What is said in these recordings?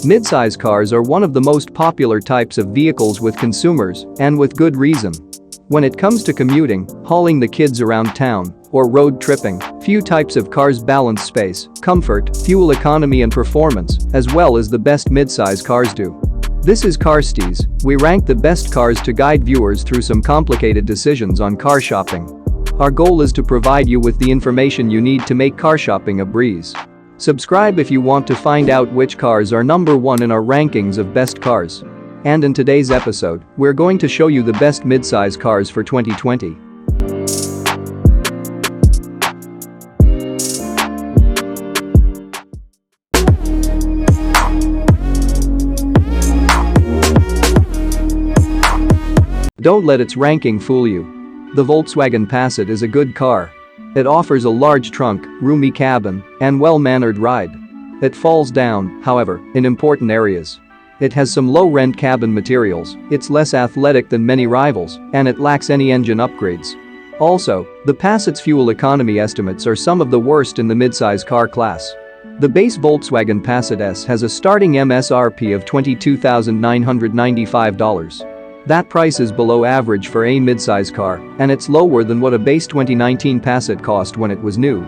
Midsize cars are one of the most popular types of vehicles with consumers, and with good reason. When it comes to commuting, hauling the kids around town, or road tripping, few types of cars balance space, comfort, fuel economy and performance, as well as the best midsize cars do. This is CARSTEEZE. We rank the best cars to guide viewers through some complicated decisions on car shopping. Our goal is to provide you with the information you need to make car shopping a breeze. Subscribe if you want to find out which cars are number 1 in our rankings of best cars. And in today's episode, we're going to show you the best midsize cars for 2020. Don't let its ranking fool you. The Volkswagen Passat is a good car. It offers a large trunk, roomy cabin, and well-mannered ride. It falls down, however, in important areas. It has some low-rent cabin materials, it's less athletic than many rivals, and it lacks any engine upgrades. Also, the Passat's fuel economy estimates are some of the worst in the midsize car class. The base Volkswagen Passat S has a starting MSRP of $22,995. That price is below average for a midsize car, and it's lower than what a base 2019 Passat cost when it was new.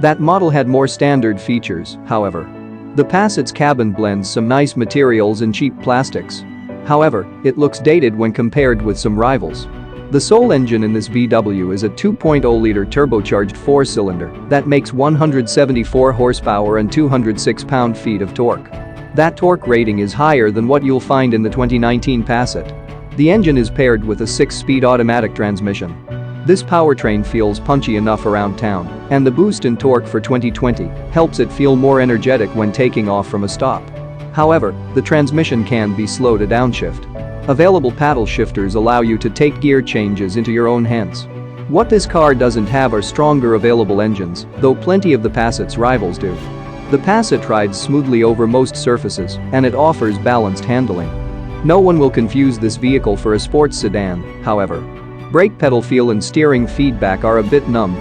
That model had more standard features, however. The Passat's cabin blends some nice materials and cheap plastics. However, it looks dated when compared with some rivals. The sole engine in this VW is a 2.0-liter turbocharged 4-cylinder that makes 174 horsepower and 206 pound-feet of torque. That torque rating is higher than what you'll find in the 2019 Passat. The engine is paired with a 6-speed automatic transmission. This powertrain feels punchy enough around town, and the boost in torque for 2020 helps it feel more energetic when taking off from a stop. However, the transmission can be slow to downshift. Available paddle shifters allow you to take gear changes into your own hands. What this car doesn't have are stronger available engines, though plenty of the Passat's rivals do. The Passat rides smoothly over most surfaces, and it offers balanced handling. No one will confuse this vehicle for a sports sedan, however. Brake pedal feel and steering feedback are a bit numb.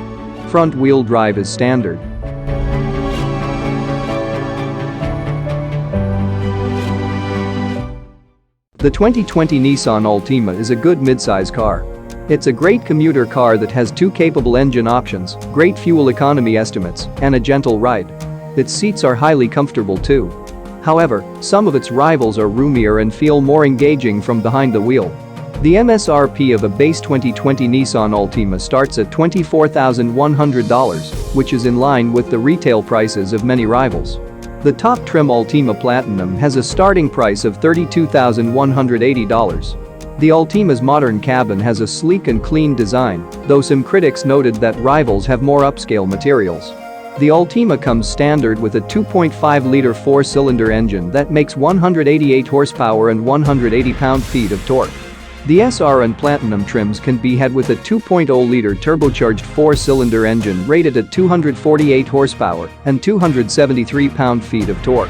Front-wheel drive is standard. The 2020 Nissan Altima is a good midsize car. It's a great commuter car that has 2 capable engine options, great fuel economy estimates, and a gentle ride. Its seats are highly comfortable too. However, some of its rivals are roomier and feel more engaging from behind the wheel. The MSRP of a base 2020 Nissan Altima starts at $24,100, which is in line with the retail prices of many rivals. The top trim Altima Platinum has a starting price of $32,180. The Altima's modern cabin has a sleek and clean design, though some critics noted that rivals have more upscale materials. The Altima comes standard with a 2.5-liter 4-cylinder engine that makes 188 horsepower and 180 pound-feet of torque. The SR and Platinum trims can be had with a 2.0-liter turbocharged 4-cylinder engine rated at 248 horsepower and 273 pound-feet of torque.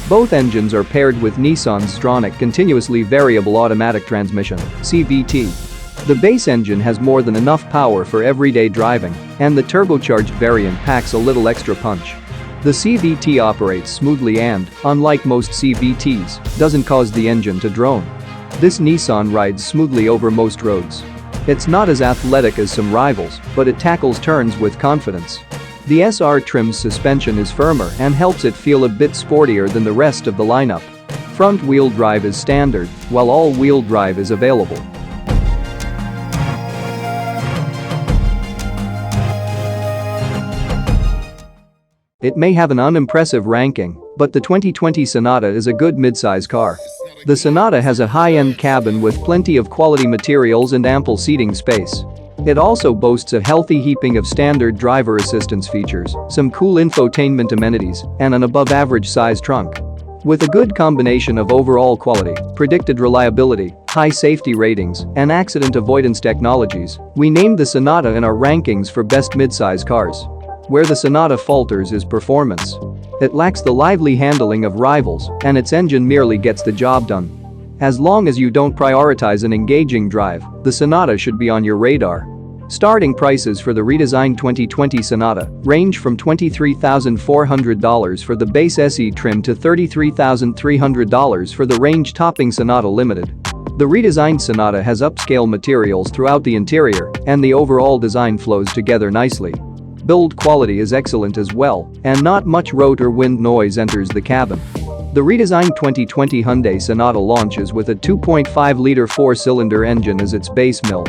Both engines are paired with Nissan's Stronach continuously variable automatic transmission (CVT). The base engine has more than enough power for everyday driving, and the turbocharged variant packs a little extra punch. The CVT operates smoothly and, unlike most CVTs, doesn't cause the engine to drone. This Nissan rides smoothly over most roads. It's not as athletic as some rivals, but it tackles turns with confidence. The SR trim's suspension is firmer and helps it feel a bit sportier than the rest of the lineup. Front-wheel drive is standard, while all-wheel drive is available. It may have an unimpressive ranking, but the 2020 Sonata is a good midsize car. The Sonata has a high-end cabin with plenty of quality materials and ample seating space. It also boasts a healthy heaping of standard driver assistance features, some cool infotainment amenities, and an above-average size trunk. With a good combination of overall quality, predicted reliability, high safety ratings, and accident avoidance technologies, we named the Sonata in our rankings for best midsize cars. Where the Sonata falters is performance. It lacks the lively handling of rivals, and its engine merely gets the job done. As long as you don't prioritize an engaging drive, the Sonata should be on your radar. Starting prices for the redesigned 2020 Sonata range from $23,400 for the base SE trim to $33,300 for the range-topping Sonata Limited. The redesigned Sonata has upscale materials throughout the interior, and the overall design flows together nicely. Build quality is excellent as well, and not much road or wind noise enters the cabin. The redesigned 2020 Hyundai Sonata launches with a 2.5-liter four-cylinder engine as its base mill.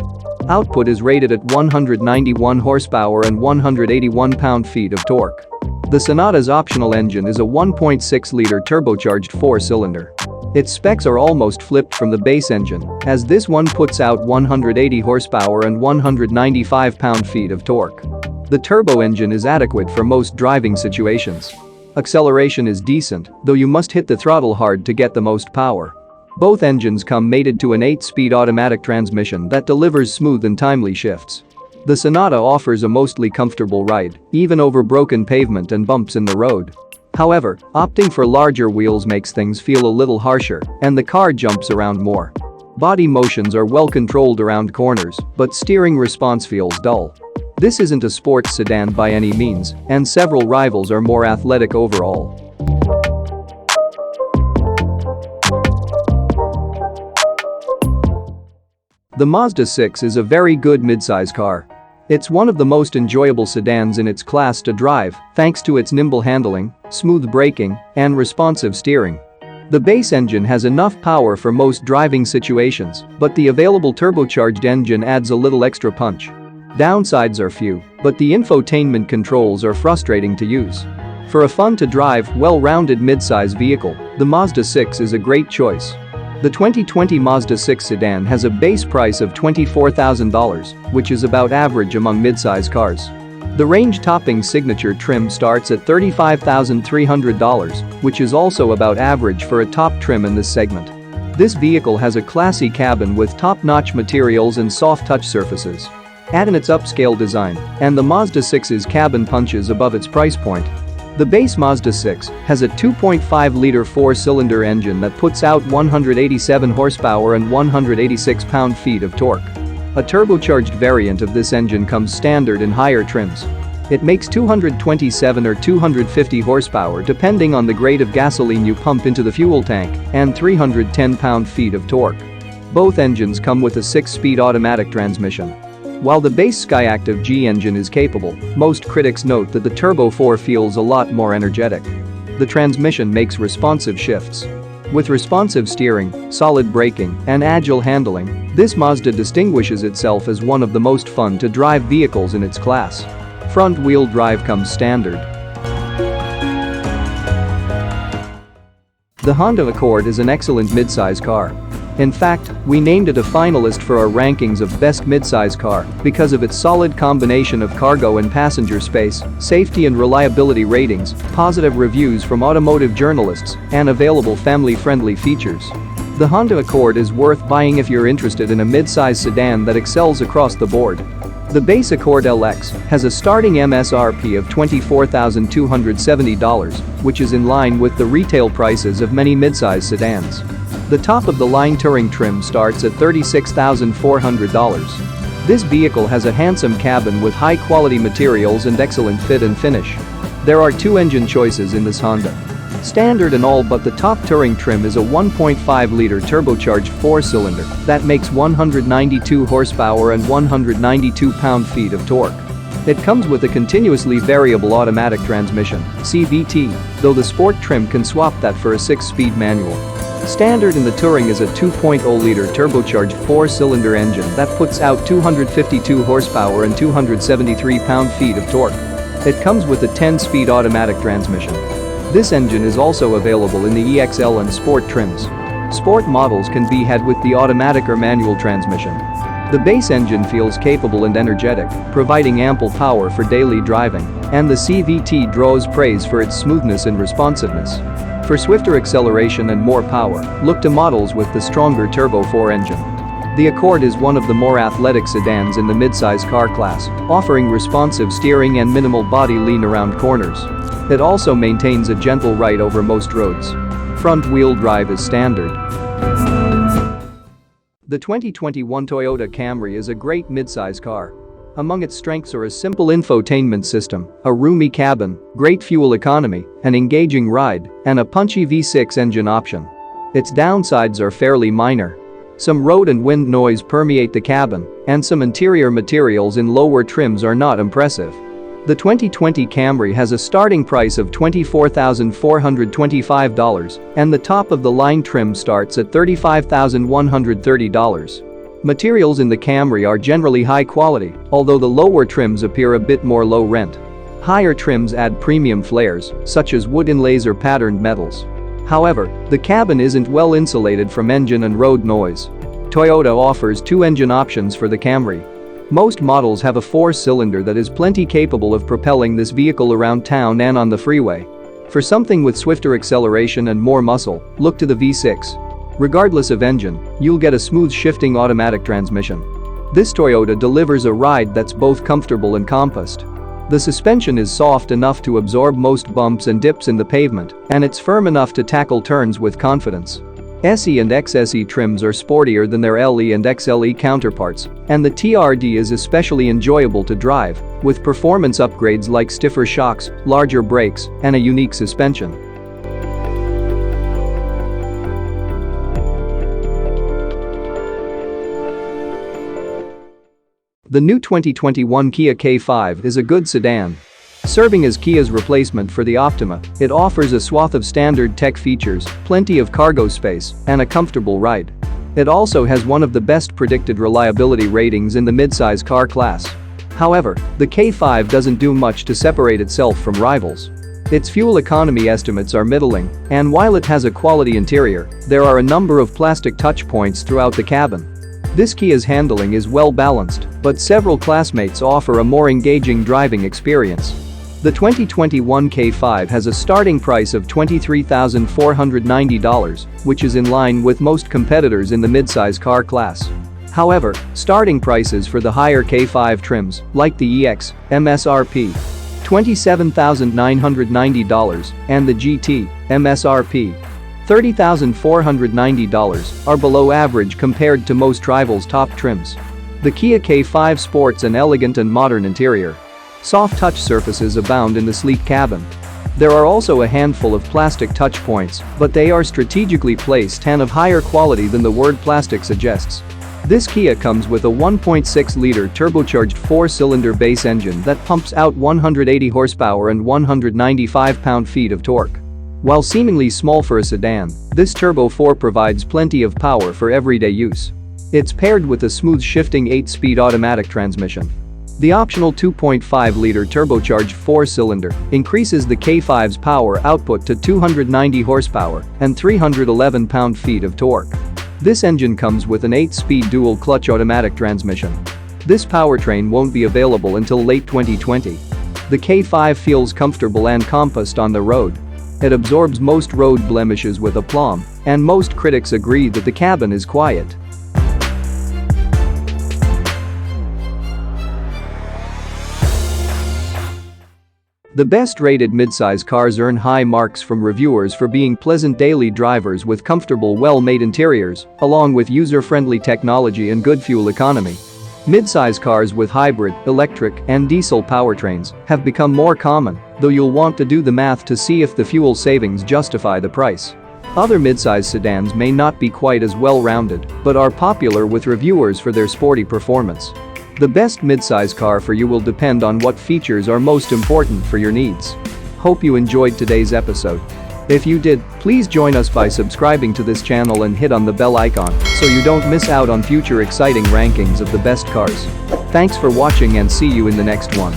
Output is rated at 191 horsepower and 181 pound-feet of torque. The Sonata's optional engine is a 1.6-liter turbocharged four-cylinder. Its specs are almost flipped from the base engine, as this one puts out 180 horsepower and 195 pound-feet of torque. The turbo engine is adequate for most driving situations. Acceleration is decent, though you must hit the throttle hard to get the most power. Both engines come mated to an 8-speed automatic transmission that delivers smooth and timely shifts. The Sonata offers a mostly comfortable ride, even over broken pavement and bumps in the road. However, opting for larger wheels makes things feel a little harsher, and the car jumps around more. Body motions are well controlled around corners, but steering response feels dull. This isn't a sports sedan by any means, and several rivals are more athletic overall. The Mazda 6 is a very good midsize car. It's one of the most enjoyable sedans in its class to drive, thanks to its nimble handling, smooth braking, and responsive steering. The base engine has enough power for most driving situations, but the available turbocharged engine adds a little extra punch. Downsides are few, but the infotainment controls are frustrating to use. For a fun-to-drive, well-rounded midsize vehicle, the Mazda 6 is a great choice. The 2020 Mazda 6 sedan has a base price of $24,000, which is about average among midsize cars. The range-topping signature trim starts at $35,300, which is also about average for a top trim in this segment. This vehicle has a classy cabin with top-notch materials and soft touch surfaces. Add in its upscale design, and the Mazda 6's cabin punches above its price point. The base Mazda 6 has a 2.5-liter four-cylinder engine that puts out 187 horsepower and 186 pound-feet of torque. A turbocharged variant of this engine comes standard in higher trims. It makes 227 or 250 horsepower depending on the grade of gasoline you pump into the fuel tank, and 310 pound-feet of torque. Both engines come with a 6-speed automatic transmission. While the base Skyactiv G engine is capable, most critics note that the Turbo 4 feels a lot more energetic. The transmission makes responsive shifts. With responsive steering, solid braking, and agile handling, this Mazda distinguishes itself as one of the most fun-to-drive vehicles in its class. Front-wheel drive comes standard. The Honda Accord is an excellent midsize car. In fact, we named it a finalist for our rankings of best midsize car because of its solid combination of cargo and passenger space, safety and reliability ratings, positive reviews from automotive journalists, and available family-friendly features. The Honda Accord is worth buying if you're interested in a midsize sedan that excels across the board. The base Accord LX has a starting MSRP of $24,270, which is in line with the retail prices of many midsize sedans. The top-of-the-line touring trim starts at $36,400. This vehicle has a handsome cabin with high-quality materials and excellent fit and finish. There are two engine choices in this Honda. Standard and all but the top touring trim is a 1.5-liter turbocharged four-cylinder that makes 192 horsepower and 192 pound-feet of torque. It comes with a continuously variable automatic transmission, CVT, though the sport trim can swap that for a 6-speed manual. Standard in the Touring is a 2.0-liter turbocharged four-cylinder engine that puts out 252 horsepower and 273 pound-feet of torque. It comes with a 10-speed automatic transmission. This engine is also available in the EXL and Sport trims. Sport models can be had with the automatic or manual transmission. The base engine feels capable and energetic, providing ample power for daily driving, and the CVT draws praise for its smoothness and responsiveness. For swifter acceleration and more power, look to models with the stronger Turbo 4 engine. The Accord is one of the more athletic sedans in the midsize car class, offering responsive steering and minimal body lean around corners. It also maintains a gentle ride over most roads. Front-wheel drive is standard. The 2021 Toyota Camry is a great midsize car. Among its strengths are a simple infotainment system, a roomy cabin, great fuel economy, an engaging ride, and a punchy V6 engine option. Its downsides are fairly minor. Some road and wind noise permeate the cabin, and some interior materials in lower trims are not impressive. The 2020 Camry has a starting price of $24,425, and the top-of-the-line trim starts at $35,130. Materials in the Camry are generally high quality, although the lower trims appear a bit more low-rent. Higher trims add premium flares, such as wood inlays or patterned metals. However, the cabin isn't well insulated from engine and road noise. Toyota offers two engine options for the Camry. Most models have a four-cylinder that is plenty capable of propelling this vehicle around town and on the freeway. For something with swifter acceleration and more muscle, look to the V6. Regardless of engine, you'll get a smooth shifting automatic transmission. This Toyota delivers a ride that's both comfortable and compact. The suspension is soft enough to absorb most bumps and dips in the pavement, and it's firm enough to tackle turns with confidence. SE and XSE trims are sportier than their LE and XLE counterparts, and the TRD is especially enjoyable to drive, with performance upgrades like stiffer shocks, larger brakes, and a unique suspension. The new 2021 Kia K5 is a good sedan. Serving as Kia's replacement for the Optima, it offers a swath of standard tech features, plenty of cargo space, and a comfortable ride. It also has one of the best predicted reliability ratings in the midsize car class. However, the K5 doesn't do much to separate itself from rivals. Its fuel economy estimates are middling, and while it has a quality interior, there are a number of plastic touch points throughout the cabin. This Kia's handling is well balanced, but several classmates offer a more engaging driving experience. The 2021 K5 has a starting price of $23,490, which is in line with most competitors in the midsize car class. However, starting prices for the higher K5 trims, like the EX, MSRP $27,990, and the GT, MSRP $30,490, are below average compared to most rivals' top trims. The Kia K5 sports an elegant and modern interior. Soft touch surfaces abound in the sleek cabin. There are also a handful of plastic touch points, but they are strategically placed and of higher quality than the word plastic suggests. This Kia comes with a 1.6-liter turbocharged four-cylinder base engine that pumps out 180 horsepower and 195 pound-feet of torque. While seemingly small for a sedan, this Turbo 4 provides plenty of power for everyday use. It's paired with a smooth shifting 8-speed automatic transmission. The optional 2.5-liter turbocharged four-cylinder increases the K5's power output to 290 horsepower and 311 pound-feet of torque. This engine comes with an 8-speed dual-clutch automatic transmission. This powertrain won't be available until late 2020. The K5 feels comfortable and compact on the road. It absorbs most road blemishes with aplomb, and most critics agree that the cabin is quiet. The best-rated midsize cars earn high marks from reviewers for being pleasant daily drivers with comfortable, well-made interiors, along with user-friendly technology and good fuel economy. Midsize cars with hybrid, electric, and diesel powertrains have become more common, though you'll want to do the math to see if the fuel savings justify the price. Other midsize sedans may not be quite as well-rounded, but are popular with reviewers for their sporty performance. The best midsize car for you will depend on what features are most important for your needs. Hope you enjoyed today's episode. If you did, please join us by subscribing to this channel and hit on the bell icon so you don't miss out on future exciting rankings of the best cars. Thanks for watching and see you in the next one.